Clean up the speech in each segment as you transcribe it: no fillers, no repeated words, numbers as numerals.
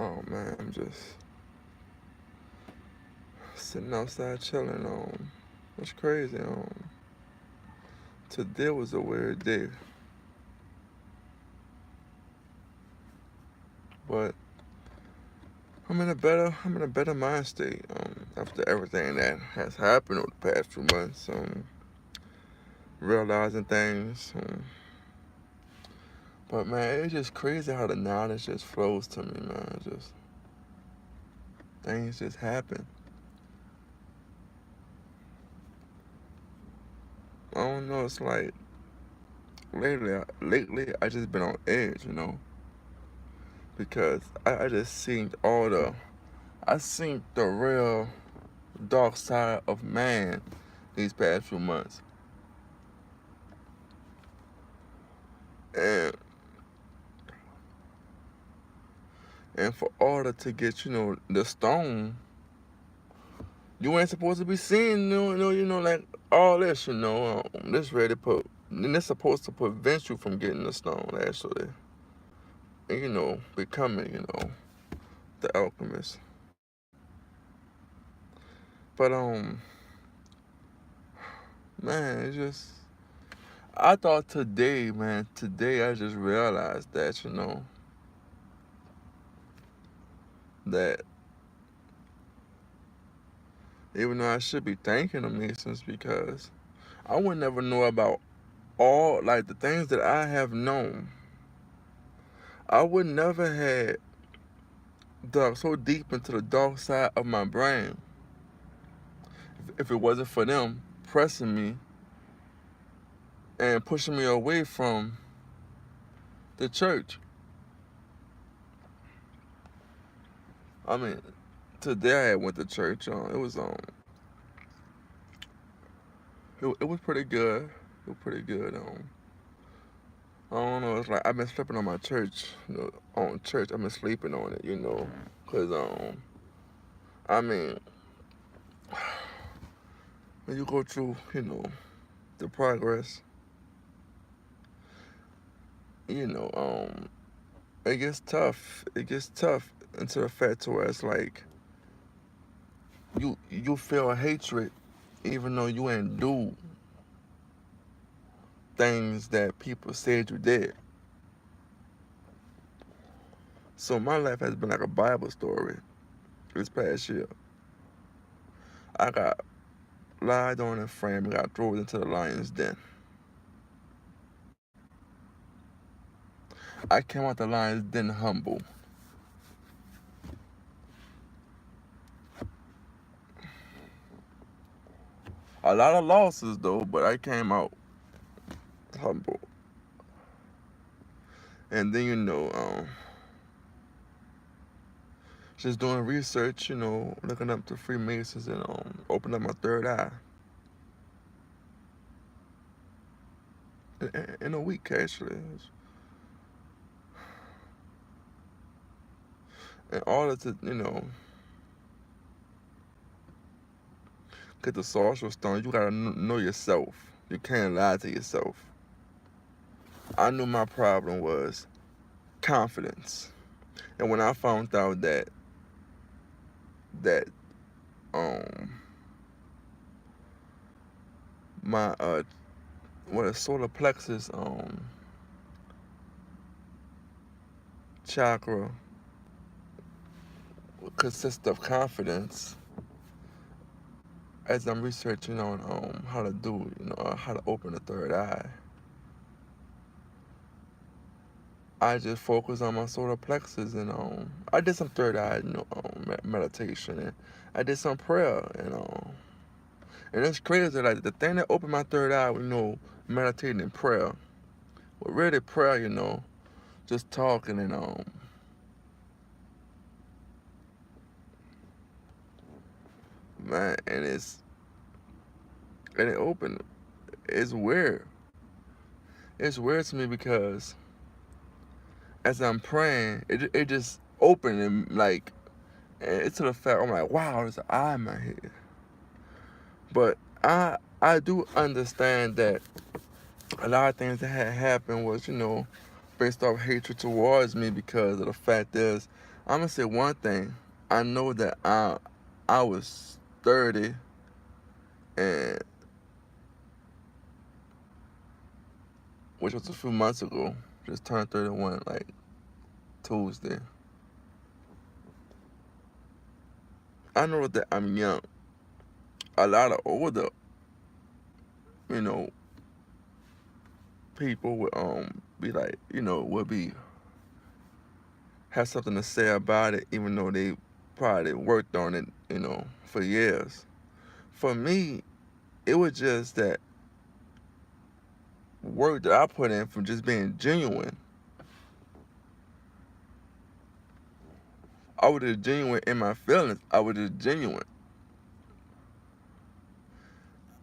Oh man, I'm just sitting outside chilling. It's crazy. Today was a weird day, but I'm in a better mind state. After everything that has happened over the past few months. Realizing things. But man, it's just crazy how the knowledge just flows to me, man. Just things just happen. I don't know. It's like lately, I just been on edge, because I just seen the real dark side of man these past few months, and for order to get the stone, you ain't supposed to be seeing like all this, this ready to put, and it's supposed to prevent you from getting the stone actually, and becoming the alchemist. But man, it's just I thought today, man, today I just realized that that even though I should be thanking the Masons because I would never know about all like the things that I have known. I would never had dug so deep into the dark side of my brain if it wasn't for them pressing me and pushing me away from the church. I mean, today I went to church. It was pretty good. It was pretty good. I don't know. It's like I've been sleeping on my church, on church. I've been sleeping on it, cause I mean, when you go through, the progress, you know, um, it gets tough. It gets tough into the fact to where it's like you feel hatred, even though you ain't do things that people said you did. So my life has been like a Bible story this past year. I got lied on and framed and got thrown into the lion's den. I came out the lion's den humble. A lot of losses though, but I came out humble. And then just doing research, looking up the Freemasons and opening up my third eye in a week actually. In order to get the sorcerer stone, you gotta know yourself. You can't lie to yourself. I knew my problem was confidence, and when I found out that um my what a solar plexus chakra consists of confidence, as I'm researching on how to do how to open the third eye, I just focus on my solar plexus and I did some third eye meditation, and I did some prayer, and it's crazy, like the thing that opened my third eye, meditating and prayer. Well, really prayer, just talking and man, and it opened. It's weird. It's weird to me because as I'm praying, it just opened and like, and it's to the fact I'm like, wow, there's an eye in my head. But I do understand that a lot of things that had happened was based off hatred towards me because of the fact is I'm gonna say one thing. I know that I was 30 and which was a few months ago. Just turned 31 like Tuesday. I know that I'm young. A lot of older, you know, people would be like, would be have something to say about it, even though they probably worked on it, for years. For me, it was just that work that I put in from just being genuine. I was just genuine in my feelings. I was just genuine.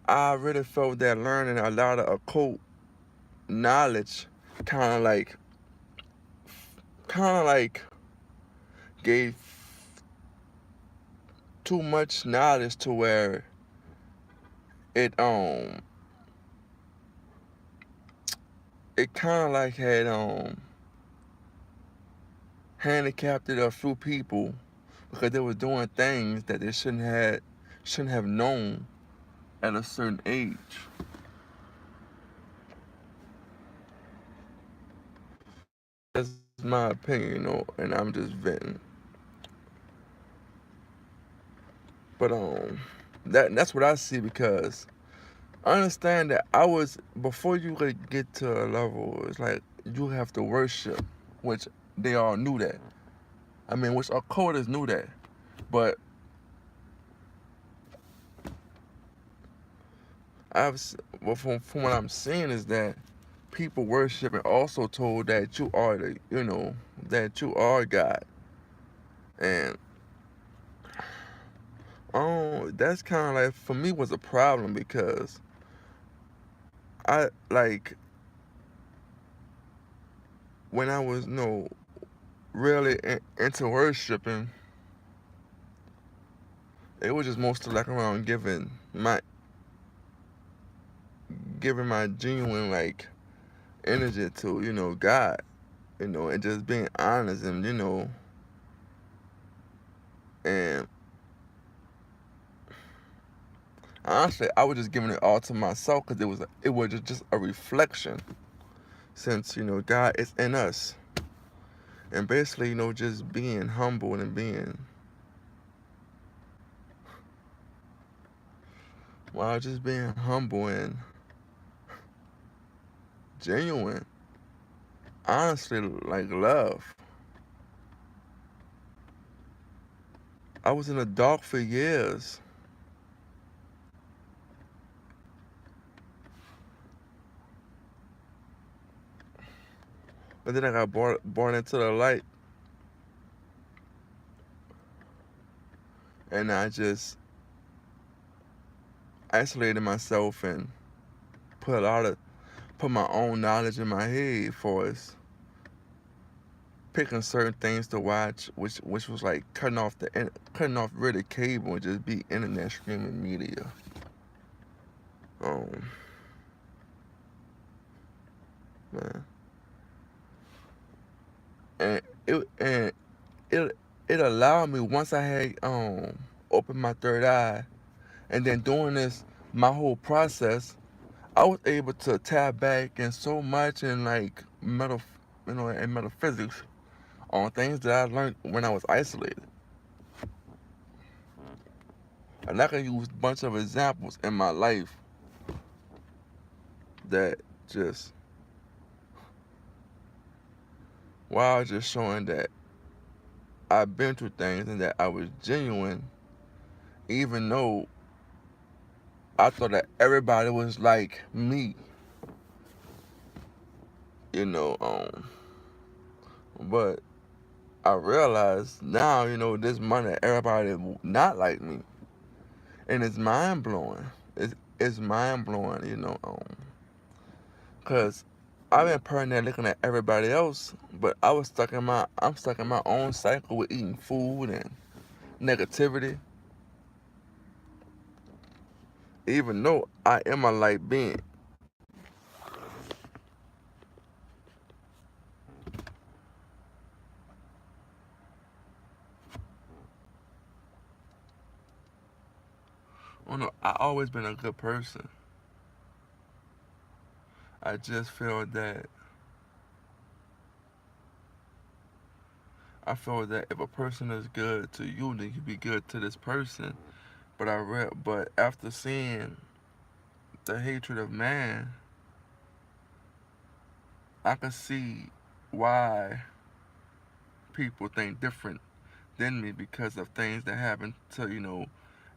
I really felt that learning a lot of occult knowledge kind of like, kind of like gave too much knowledge to where it it kind of like had handicapped a few people because they were doing things that they shouldn't have known at a certain age. That's my opinion, and I'm just venting. But that's what I see because I understand that I was before you could get to a level. It's like you have to worship, which they all knew that. I mean, which our coders knew that. But well, from what I'm seeing is that people worship and also told that you are that you are God, and that's kind of like for me was a problem because I like when I was really into worshiping, it was just mostly like around giving my genuine like energy to God, and just being honest and and honestly I was just giving it all to myself because it was just a reflection since God is in us and basically just being humble and being just being humble and genuine, honestly, like love. I was in the dark for years, but then I got born into the light, and I just isolated myself and put a lot of put my own knowledge in my head for us picking certain things to watch, which was like cutting off really cable and just be internet streaming media. Um, man, and and it it allowed me once I had opened my third eye and then doing this my whole process, I was able to tap back in so much in like in metaphysics on things that I learned when I was isolated. And I can use a bunch of examples in my life that just wow, just showing that I've been through things and that I was genuine, even though I thought that everybody was like me, you know. But I realized now, this money, everybody not like me, and it's mind blowing. It's mind blowing, cause I've been putting there looking at everybody else, but I'm stuck in my own cycle with eating food and negativity, even though I am a light being. I don't know, I always been a good person. I just feel that if a person is good to you, then you be good to this person. But after seeing the hatred of man, I can see why people think different than me because of things that happened to,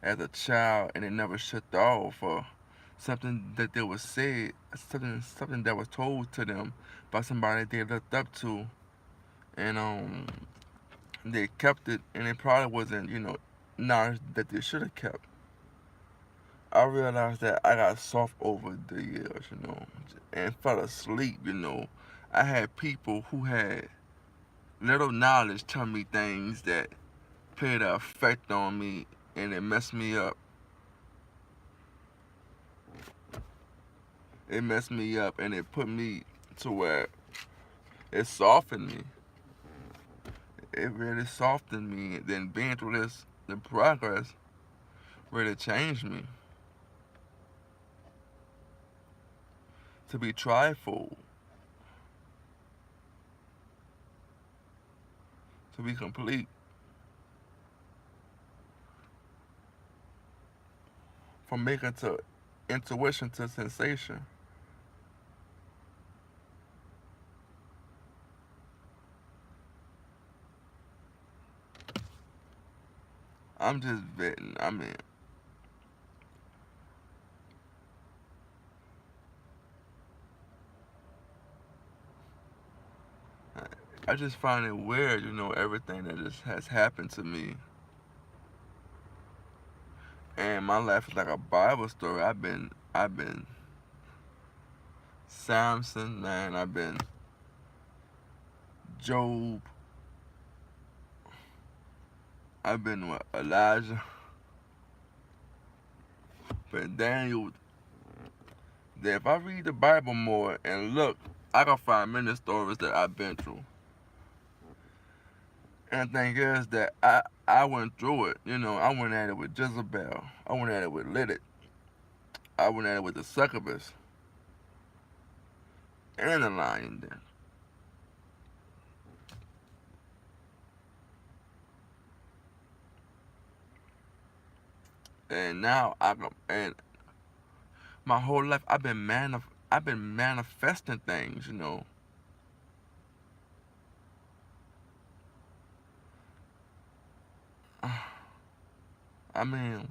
as a child and it never shut off, or something that they was said, something that was told to them by somebody they looked up to, and they kept it, and it probably wasn't, knowledge that they should have kept. I realized that I got soft over the years, and fell asleep. I had people who had little knowledge tell me things that played an effect on me, and it messed me up. It messed me up, and it put me to where it softened me. It really softened me. Then being through the progress really changed me to be trifle, to be complete, from making to intuition to sensation. I'm just vetting. I just find it weird, everything that just has happened to me. And my life is like a Bible story. I've been Samson, man. I've been Job. I've been with Elijah. But Daniel, that if I read the Bible more and look, I can find many stories that I've been through. And the thing is that I went through it. I went at it with Jezebel. I went at it with Lilith. I went at it with the succubus and the lion den. And now and my whole life I've been manifesting things. I mean,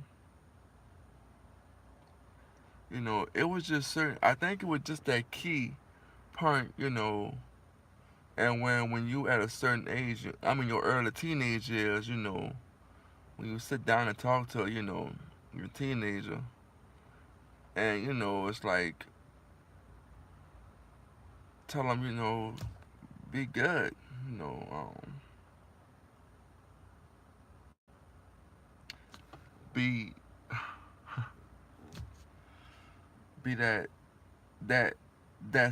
it was just certain. I think it was just that key point. And when you at a certain age, your early teenage years, when you sit down and talk to, your teenager, and it's like tell them, be good, you know, um, be be that that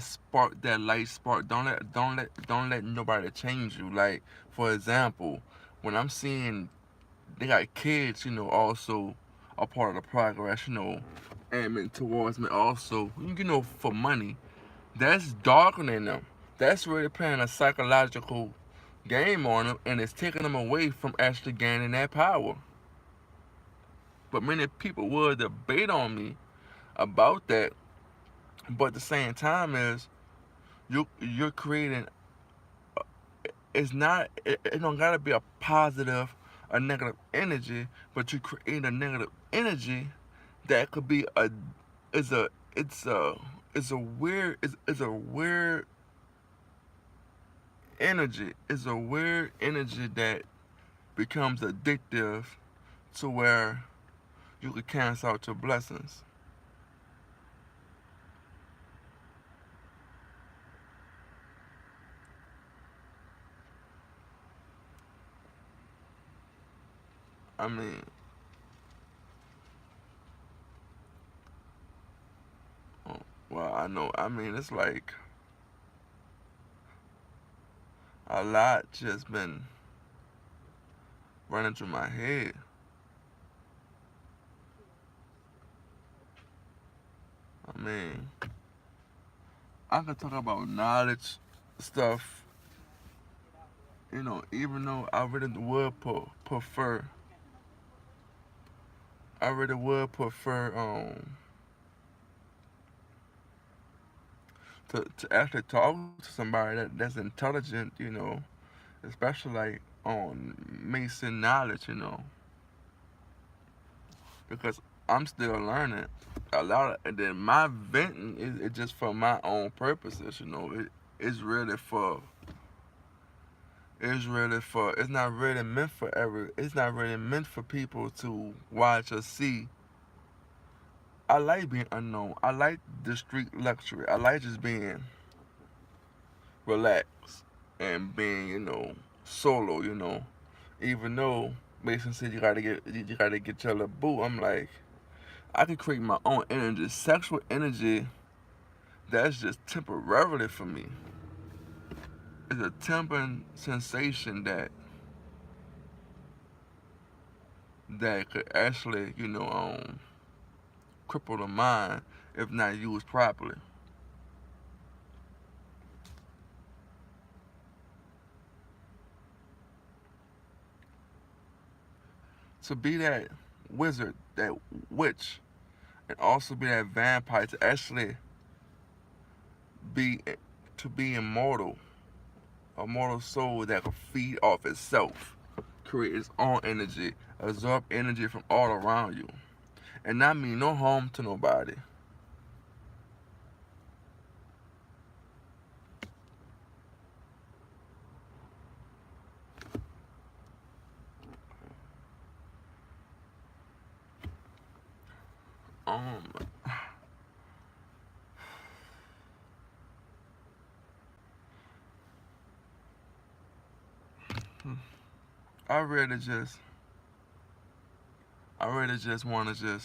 spark, that light spark. Don't let nobody change you. Like, for example, when I'm seeing they got kids, also a part of the progress, aiming towards me also, for money. That's darkening them. That's really playing a psychological game on them, and it's taking them away from actually gaining that power. But many people will debate on me about that. But at the same time, is you're creating. It's not. It don't gotta be a positive or negative energy, but you create a negative energy that could be a. Is a. It's a. It's a weird. It's a weird energy. It's a weird energy that becomes addictive to where you could cancel out your blessings. I mean, oh, well, I know. It's like a lot just been running through my head. I mean, I could talk about knowledge stuff, even though I really would prefer, I really would prefer to actually talk to somebody that's intelligent, especially like on Mason knowledge, because I'm still learning a lot of, and then my venting is just for my own purposes, it's really for it's not really meant for it's not really meant for people to watch or see. I like being unknown. I like the street luxury. I like just being relaxed and being, solo, Even though Mason said you gotta get your little boo, I'm like, I can create my own energy. Sexual energy, that's just temporarily for me. It's a temporary sensation that could actually, cripple the mind if not used properly. To be that wizard, that witch, and also be that vampire, to actually be be immortal, a mortal soul that can feed off itself, create its own energy, absorb energy from all around you, and not mean no harm to nobody. Um, I really just want to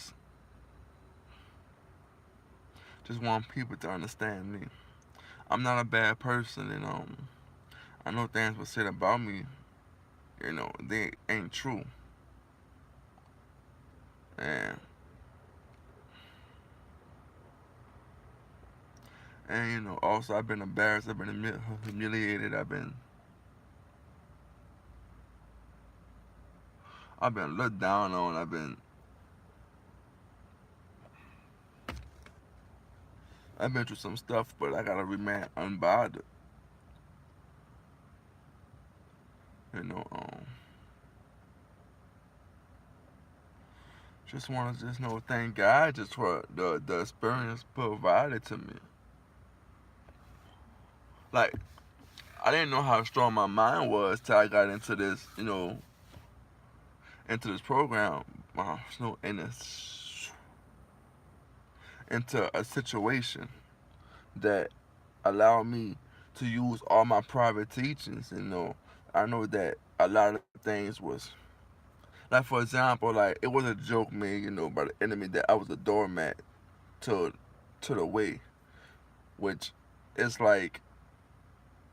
just want people to understand me. I'm not a bad person, and I know things were said about me, they ain't true, and also I've been embarrassed, I've been humiliated, I've been looked down on, I've been through some stuff, but I gotta remain unbothered, you know. Just want to just thank God just for the experience provided to me. Like, I didn't know how strong my mind was till I got into this, into this program, in into a situation that allowed me to use all my private teachings. I know that a lot of things was, like, for example, like, it was a joke made, by the enemy that I was a doormat to the way, which is like,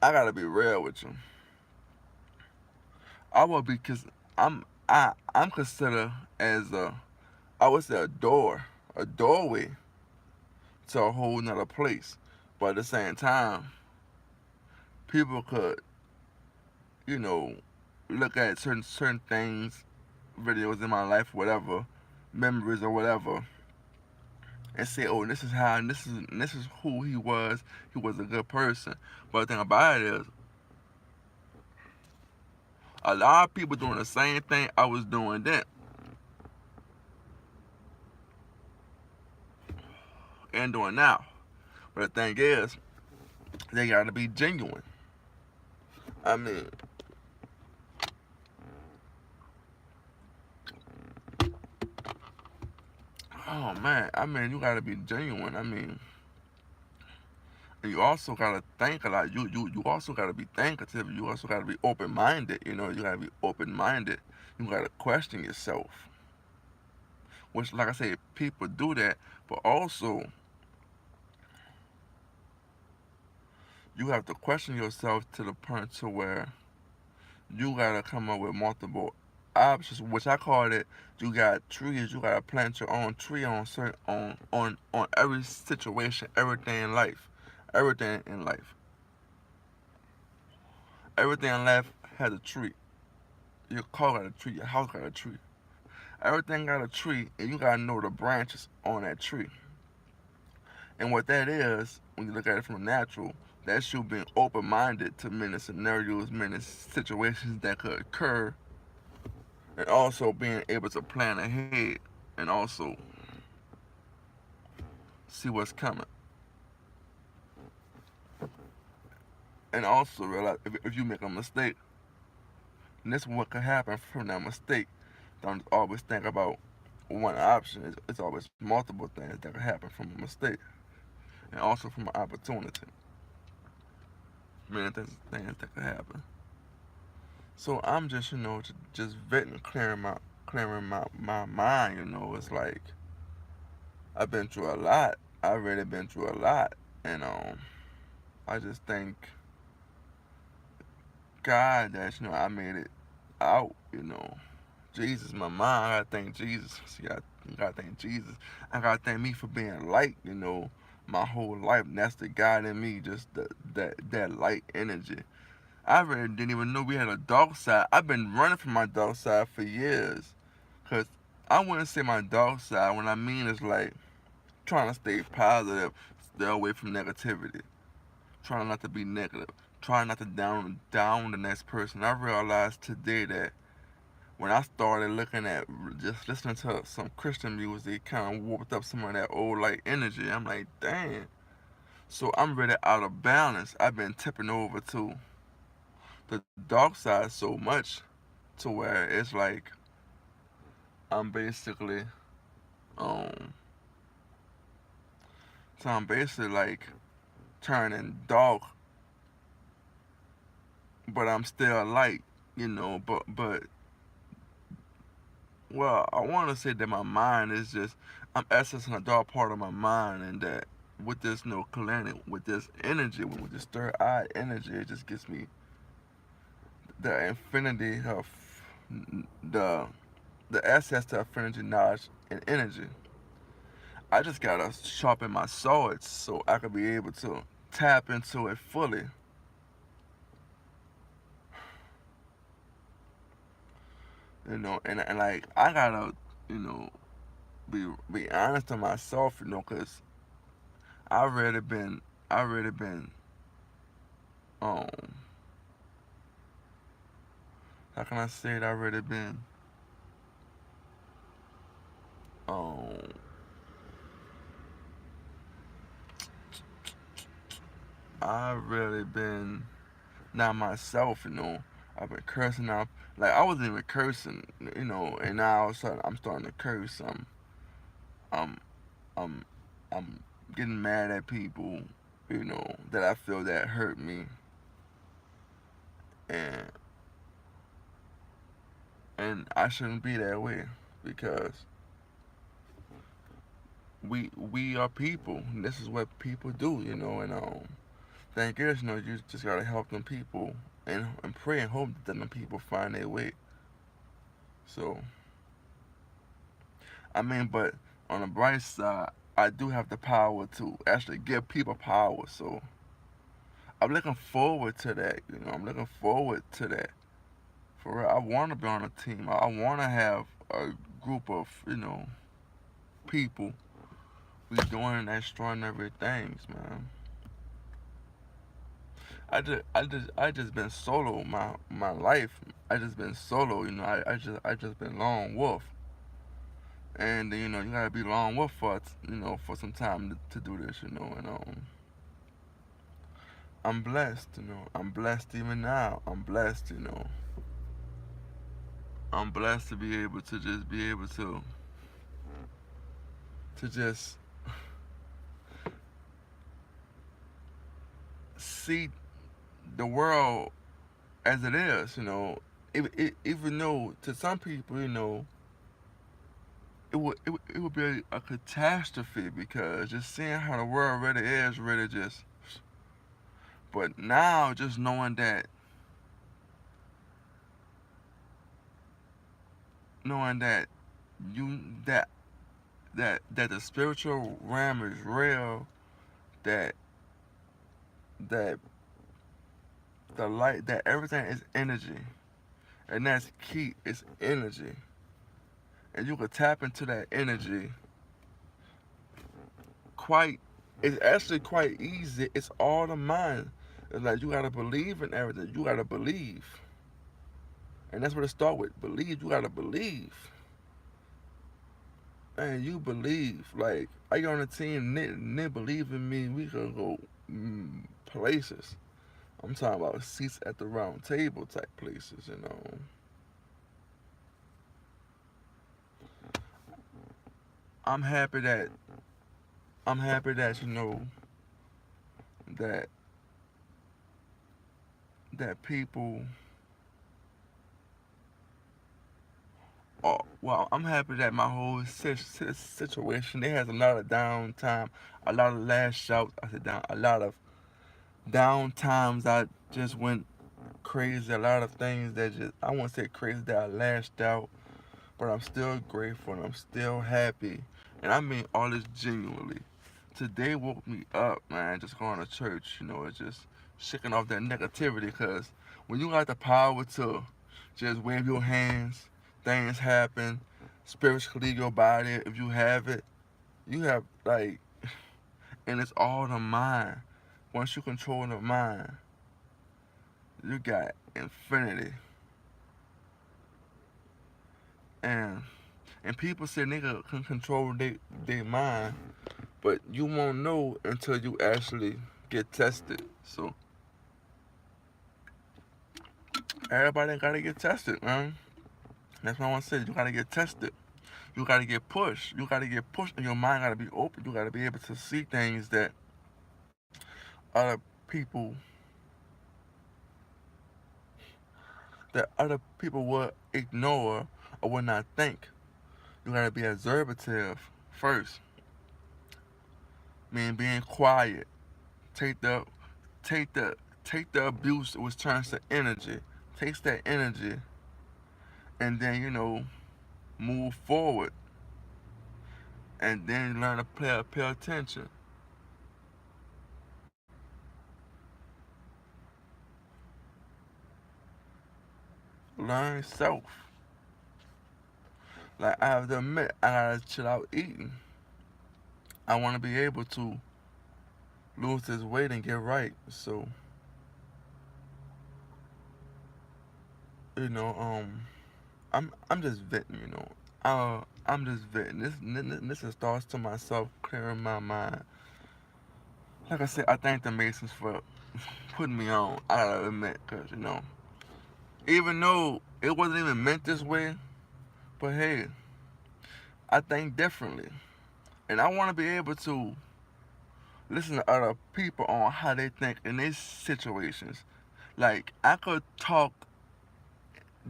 I gotta be real with you. I will be, cause I'm considered as I would say a doorway to a whole nother place. But at the same time, people could, you know, look at certain things, videos in my life, whatever, memories or whatever, and say, "Oh, this is how, and this is who he was. He was a good person." But the thing about it is, a lot of people doing the same thing I was doing then, and doing now. But the thing is, they gotta be genuine. I mean, oh man, you gotta be genuine. And you also gotta think a lot. You also gotta be thinkative. You also gotta be open minded. You gotta be open minded. You gotta question yourself. Which, like I said, people do that, but also you have to question yourself to the point to where you gotta come up with multiple options, which I call it. You got trees. You gotta plant your own tree on certain on every situation, everything in life, everything in life has a tree. Your car got a tree. Your house got a tree. Everything got a tree, and you gotta know the branches on that tree. And what that is, when you look at it from a natural, that's you being open-minded to many scenarios, many situations that could occur, and also being able to plan ahead and also see what's coming. And also realize if you make a mistake, and this is what could happen from that mistake. Don't always think about one option. It's always multiple things that could happen from a mistake, and also from an opportunity. Many things that could happen. So I'm just, just vetting, clearing my mind. It's like I've been through a lot. I've really been through a lot, and I just thank God that I made it out. Jesus, my mind. I gotta thank Jesus. See, I gotta thank Jesus. I gotta thank me for being light. My whole life. And that's the God in me. Just that light energy. I really didn't even know we had a dark side. I've been running from my dark side for years. Cause I wouldn't say my dark side. What I mean is like trying to stay positive, stay away from negativity, trying not to be negative, trying not to down the next person. I realized today that when I started looking at just listening to some Christian music, it kind of warped up some of that old light energy. I'm like, dang. So I'm really out of balance. I've been tipping over to the dark side so much to where it's like I'm basically um I'm basically like turning dark, but I'm still light, but well, I want to say that my mind is just I'm accessing a dark part of my mind, and that with this no planet, with this energy, with this third eye energy, it just gives me the infinity of the the access to infinity knowledge and energy. I just gotta sharpen my swords so I could be able to tap into it fully. And like I gotta, you know, be honest to myself, cause I already been I already been um how can I say it? I already been um I really been not myself, I've been cursing out like I wasn't even cursing, and now all of a sudden I'm starting to curse. I'm I'm I'm getting mad at people, that I feel that hurt me, and I shouldn't be that way because we are people. And this is what people do, and thank goodness, you just gotta help them people and pray and hope that them people find their way. So I mean, but on the bright side, I do have the power to actually give people power. So I'm looking forward to that. I'm looking forward to that. For real, I want to be on a team. I want to have a group of people we doing extraordinary things, man. I just been solo my life. I just been solo. I just been lone wolf. And you gotta be lone wolf for some time to do this. And I'm blessed. I'm blessed even now. I'm blessed. I'm blessed to be able to just be able to just see the world as it is. Even though to some people, it would be a catastrophe because just seeing how the world really is really just. But now just knowing that knowing that you that that the spiritual realm is real, that that the light, that everything is energy, and that's key. It's energy, and you can tap into that energy quite. It's actually quite easy. It's all the mind. It's like you gotta believe in everything. You gotta believe, and that's what it start with. Believe. You gotta believe. Man, you believe. Like I get on the team, Nick believe in me. We can go places. I'm talking about seats at the round table type places. I'm happy that I'm happy that that that people. Well, I'm happy that my whole situation. It has a lot of downtime, a lot of lash outs. I said down, a lot of down times. I just went crazy. A lot of things that just I won't say crazy that I lashed out, but I'm still grateful and I'm still happy. And I mean all this genuinely. Today woke me up, man. Just going to church, it's just shaking off that negativity. Because when you got the power to just wave your hands, things happen. Spirits can leave your body if you have it. You have, like, and it's all the mind. Once you control the mind, you got infinity. And people say nigga can control their mind, but you won't know until you actually get tested. So everybody gotta get tested, man. That's what I want to say. You gotta get tested. You gotta get pushed. You gotta get pushed, and your mind gotta be open. You gotta be able to see things that other people would ignore or would not think. You gotta be observative first. Meaning being quiet. Take the take the take the abuse which turns to energy. Takes that energy and then move forward and then learn to pay attention. Learn self. Like I have to admit, I gotta chill out eating. I want to be able to lose this weight and get right. So you know, I'm just venting. I'm just venting. This is thoughts to myself, clearing my mind. Like I said, I thank the Masons for putting me on. I gotta admit, cause even though it wasn't even meant this way, but hey, I think differently, and I want to be able to listen to other people on how they think in these situations. Like I could talk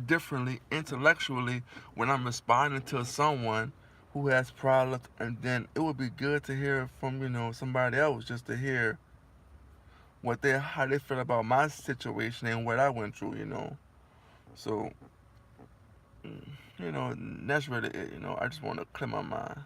differently intellectually when I'm responding to someone who has problems, and then it would be good to hear from somebody else, just to hear how they feel about my situation and what I went through. So that's really it. I just want to clear my mind.